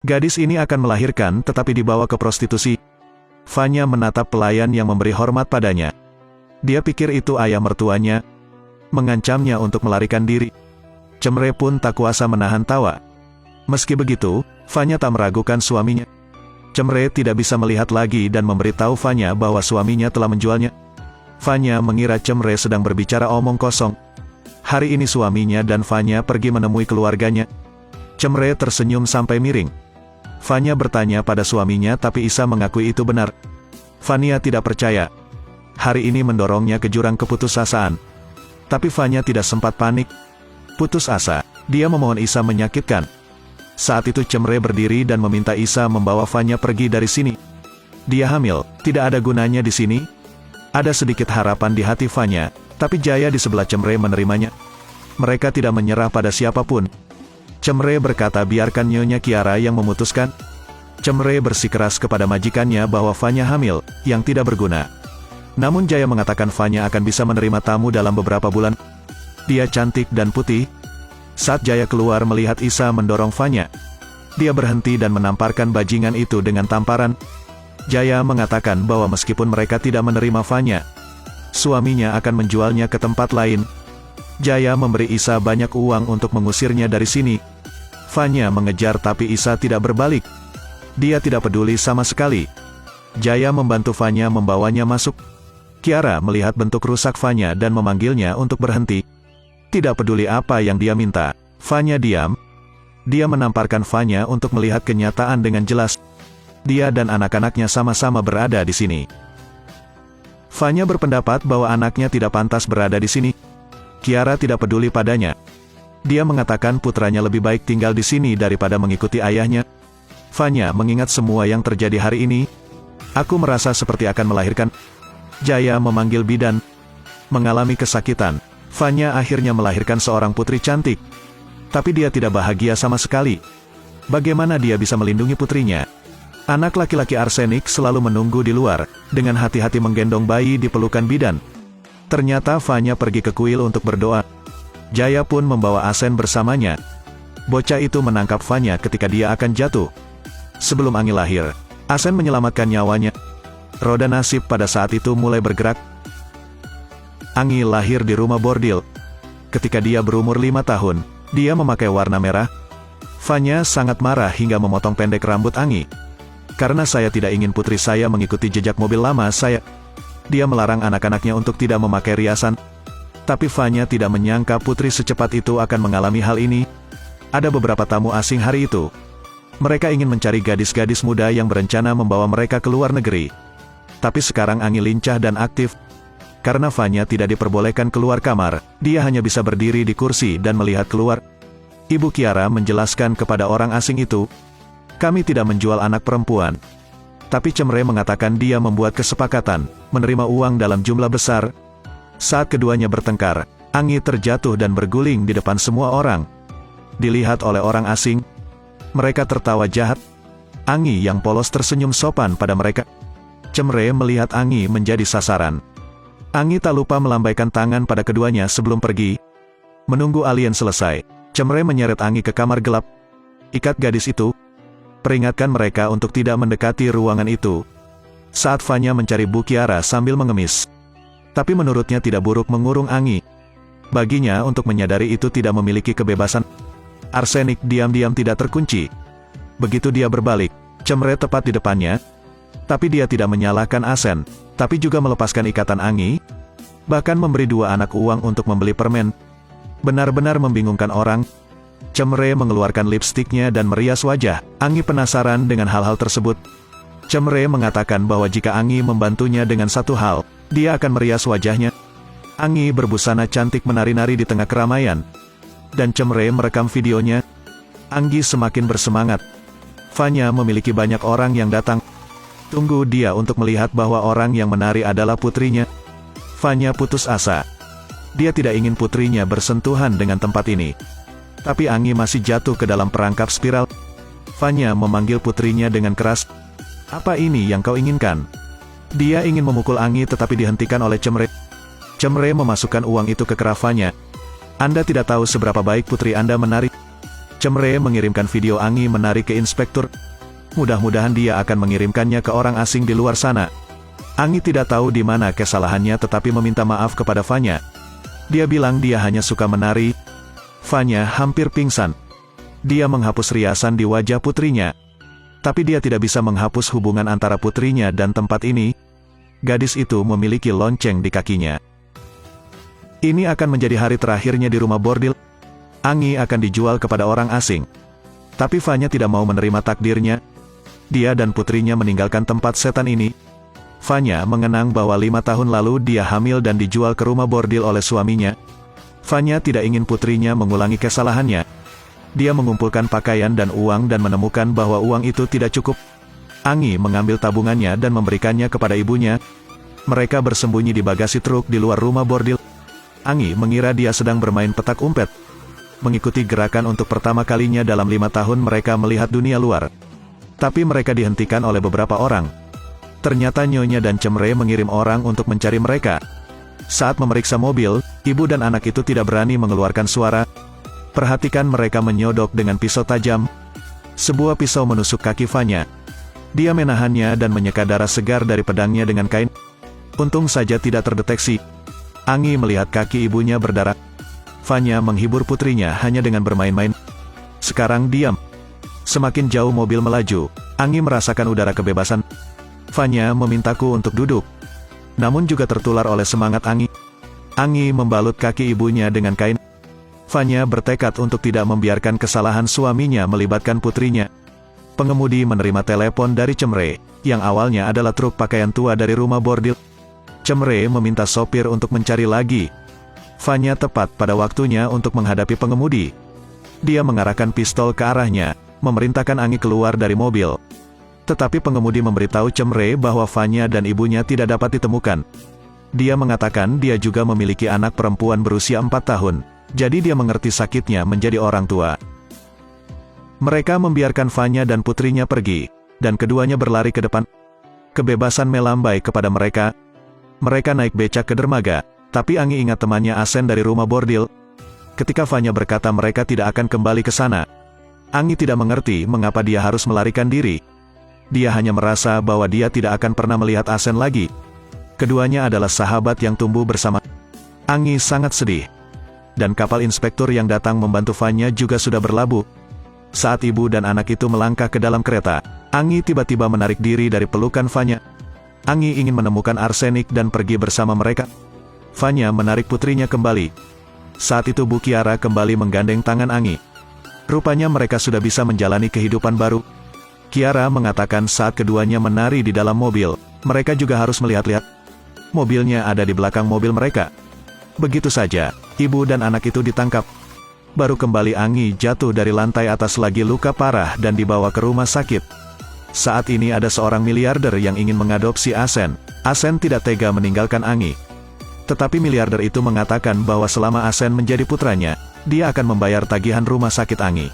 Gadis ini akan melahirkan tetapi dibawa ke prostitusi. Fanya menatap pelayan yang memberi hormat padanya. Dia pikir itu ayah mertuanya, mengancamnya untuk melarikan diri. Cemre pun tak kuasa menahan tawa. Meski begitu, Fanya tak meragukan suaminya. Cemre tidak bisa melihat lagi dan memberitahu Fanya bahwa suaminya telah menjualnya. Fanya mengira Cemre sedang berbicara omong kosong. Hari ini suaminya dan Fanya pergi menemui keluarganya. Cemre tersenyum sampai miring. Fanya bertanya pada suaminya tapi Isa mengakui itu benar. Fanya tidak percaya. Hari ini mendorongnya ke jurang keputusasaan. Tapi Fanya tidak sempat panik. Putus asa, dia memohon Isa menyakitkan. Saat itu Cemre berdiri dan meminta Isa membawa Fanya pergi dari sini. Dia hamil, tidak ada gunanya di sini. Ada sedikit harapan di hati Fanya, tapi Jaya di sebelah Cemre menerimanya. Mereka tidak menyerah pada siapapun. Cemre berkata biarkan Nyonya Kiara yang memutuskan. Cemre bersikeras kepada majikannya bahwa Fanya hamil, yang tidak berguna. Namun Jaya mengatakan Fanya akan bisa menerima tamu dalam beberapa bulan. Dia cantik dan putih. Saat Jaya keluar melihat Isa mendorong Fanya, dia berhenti dan menamparkan bajingan itu dengan tamparan. Jaya mengatakan bahwa meskipun mereka tidak menerima Fanya, suaminya akan menjualnya ke tempat lain. Jaya memberi Isa banyak uang untuk mengusirnya dari sini. Fanya mengejar tapi Isa tidak berbalik. Dia tidak peduli sama sekali. Jaya membantu Fanya membawanya masuk. Kiara melihat bentuk rusak Fanya dan memanggilnya untuk berhenti. Tidak peduli apa yang dia minta, Fanya diam. Dia menamparkan Fanya untuk melihat kenyataan dengan jelas. Dia dan anak-anaknya sama-sama berada di sini. Fanya berpendapat bahwa anaknya tidak pantas berada di sini. Kiara tidak peduli padanya. Dia mengatakan putranya lebih baik tinggal di sini daripada mengikuti ayahnya. Fanya mengingat semua yang terjadi hari ini. Aku merasa seperti akan melahirkan. Jaya memanggil bidan. Mengalami kesakitan, Fanya akhirnya melahirkan seorang putri cantik. Tapi dia tidak bahagia sama sekali. Bagaimana dia bisa melindungi putrinya? Anak laki-laki Arsenik selalu menunggu di luar, dengan hati-hati menggendong bayi di pelukan bidan. Ternyata Fanya pergi ke kuil untuk berdoa. Jaya pun membawa Asen bersamanya. Bocah itu menangkap Fanya ketika dia akan jatuh. Sebelum Angi lahir, Asen menyelamatkan nyawanya. Roda nasib pada saat itu mulai bergerak. Angi lahir di rumah bordil. Ketika dia berumur 5 tahun, dia memakai warna merah. Fanya sangat marah hingga memotong pendek rambut Angi. Karena saya tidak ingin putri saya mengikuti jejak mobil lama saya. Dia melarang anak-anaknya untuk tidak memakai riasan. Tapi Fanya tidak menyangka putri secepat itu akan mengalami hal ini. Ada beberapa tamu asing hari itu. Mereka ingin mencari gadis-gadis muda yang berencana membawa mereka ke luar negeri. Tapi sekarang Angi lincah dan aktif. Karena Fanya tidak diperbolehkan keluar kamar, dia hanya bisa berdiri di kursi dan melihat keluar. Ibu Kiara menjelaskan kepada orang asing itu, kami tidak menjual anak perempuan. Tapi Cemre mengatakan dia membuat kesepakatan, menerima uang dalam jumlah besar. Saat keduanya bertengkar, Angi terjatuh dan berguling di depan semua orang. Dilihat oleh orang asing, mereka tertawa jahat. Angi yang polos tersenyum sopan pada mereka. Cemre melihat Angi menjadi sasaran. Angi tak lupa melambaikan tangan pada keduanya sebelum pergi. Menunggu alien selesai, Cemre menyeret Angi ke kamar gelap. Ikat gadis itu. Peringatkan mereka untuk tidak mendekati ruangan itu. Saat Fanya mencari Bu Kiara sambil mengemis. Tapi menurutnya tidak buruk mengurung Angi. Baginya untuk menyadari itu tidak memiliki kebebasan. Arsenik diam-diam tidak terkunci. Begitu dia berbalik, Cemre tepat di depannya. Tapi dia tidak menyalahkan Asen, tapi juga melepaskan ikatan Angi. Bahkan memberi 2 anak uang untuk membeli permen. Benar-benar membingungkan orang. Cemre mengeluarkan lipstiknya dan merias wajah. Angi penasaran dengan hal-hal tersebut. Cemre mengatakan bahwa jika Angi membantunya dengan satu hal, dia akan merias wajahnya. Angi berbusana cantik menari-nari di tengah keramaian. Dan Cemre merekam videonya. Angi semakin bersemangat. Fanya memiliki banyak orang yang datang. Tunggu dia untuk melihat bahwa orang yang menari adalah putrinya. Fanya putus asa. Dia tidak ingin putrinya bersentuhan dengan tempat ini. Tapi Angi masih jatuh ke dalam perangkap spiral. Fanya memanggil putrinya dengan keras. Apa ini yang kau inginkan? Dia ingin memukul Angi tetapi dihentikan oleh Cemre. Cemre memasukkan uang itu ke kerah Fanya. Anda tidak tahu seberapa baik putri Anda menari. Cemre mengirimkan video Angi menari ke inspektur. Mudah-mudahan dia akan mengirimkannya ke orang asing di luar sana. Angi tidak tahu di mana kesalahannya tetapi meminta maaf kepada Fanya. Dia bilang dia hanya suka menari. Fanya hampir pingsan. Dia menghapus riasan di wajah putrinya. Tapi dia tidak bisa menghapus hubungan antara putrinya dan tempat ini. Gadis itu memiliki lonceng di kakinya. Ini akan menjadi hari terakhirnya di rumah bordil. Angi akan dijual kepada orang asing. Tapi Fanya tidak mau menerima takdirnya. Dia dan putrinya meninggalkan tempat setan ini. Fanya mengenang bahwa 5 tahun lalu dia hamil dan dijual ke rumah bordil oleh suaminya. Fanya tidak ingin putrinya mengulangi kesalahannya. Dia mengumpulkan pakaian dan uang dan menemukan bahwa uang itu tidak cukup. Angi mengambil tabungannya dan memberikannya kepada ibunya. Mereka bersembunyi di bagasi truk di luar rumah bordil. Angi mengira dia sedang bermain petak umpet. Mengikuti gerakan untuk pertama kalinya dalam 5 tahun mereka melihat dunia luar. Tapi mereka dihentikan oleh beberapa orang. Ternyata Nyonya dan Cemre mengirim orang untuk mencari mereka. Saat memeriksa mobil, ibu dan anak itu tidak berani mengeluarkan suara. Perhatikan mereka menyodok dengan pisau tajam. Sebuah pisau menusuk kaki Fanya. Dia menahannya dan menyeka darah segar dari pedangnya dengan kain. Untung saja tidak terdeteksi. Angi melihat kaki ibunya berdarah. Fanya menghibur putrinya hanya dengan bermain-main. Sekarang diam. Semakin jauh mobil melaju, Angi merasakan udara kebebasan. Fanya memintaku untuk duduk. Namun juga tertular oleh semangat Angi. Angi membalut kaki ibunya dengan kain. Fanya bertekad untuk tidak membiarkan kesalahan suaminya melibatkan putrinya. Pengemudi menerima telepon dari Cemre, yang awalnya adalah truk pakaian tua dari rumah bordil. Cemre meminta sopir untuk mencari lagi. Fanya tepat pada waktunya untuk menghadapi pengemudi. Dia mengarahkan pistol ke arahnya, memerintahkan Angi keluar dari mobil. Tetapi pengemudi memberitahu Cemre bahwa Fanya dan ibunya tidak dapat ditemukan. Dia mengatakan dia juga memiliki anak perempuan berusia 4 tahun, jadi dia mengerti sakitnya menjadi orang tua. Mereka membiarkan Fanya dan putrinya pergi, dan keduanya berlari ke depan. Kebebasan melambai kepada mereka. Mereka naik becak ke dermaga, tapi Angi ingat temannya Asen dari rumah bordil. Ketika Fanya berkata mereka tidak akan kembali ke sana, Angi tidak mengerti mengapa dia harus melarikan diri. Dia hanya merasa bahwa dia tidak akan pernah melihat Asen lagi. Keduanya adalah sahabat yang tumbuh bersama. Angi sangat sedih. Dan kapal inspektur yang datang membantu Fanya juga sudah berlabuh. Saat ibu dan anak itu melangkah ke dalam kereta, Angi tiba-tiba menarik diri dari pelukan Fanya. Angi ingin menemukan arsenik dan pergi bersama mereka. Fanya menarik putrinya kembali. Saat itu Bu Kiara kembali menggandeng tangan Angi. Rupanya mereka sudah bisa menjalani kehidupan baru. Kiara mengatakan saat keduanya menari di dalam mobil, mereka juga harus melihat-lihat. Mobilnya ada di belakang mobil mereka. Begitu saja, ibu dan anak itu ditangkap. Baru kembali Angi jatuh dari lantai atas lagi luka parah dan dibawa ke rumah sakit. Saat ini ada seorang miliarder yang ingin mengadopsi Asen. Asen tidak tega meninggalkan Angi. Tetapi miliarder itu mengatakan bahwa selama Asen menjadi putranya, dia akan membayar tagihan rumah sakit Angi.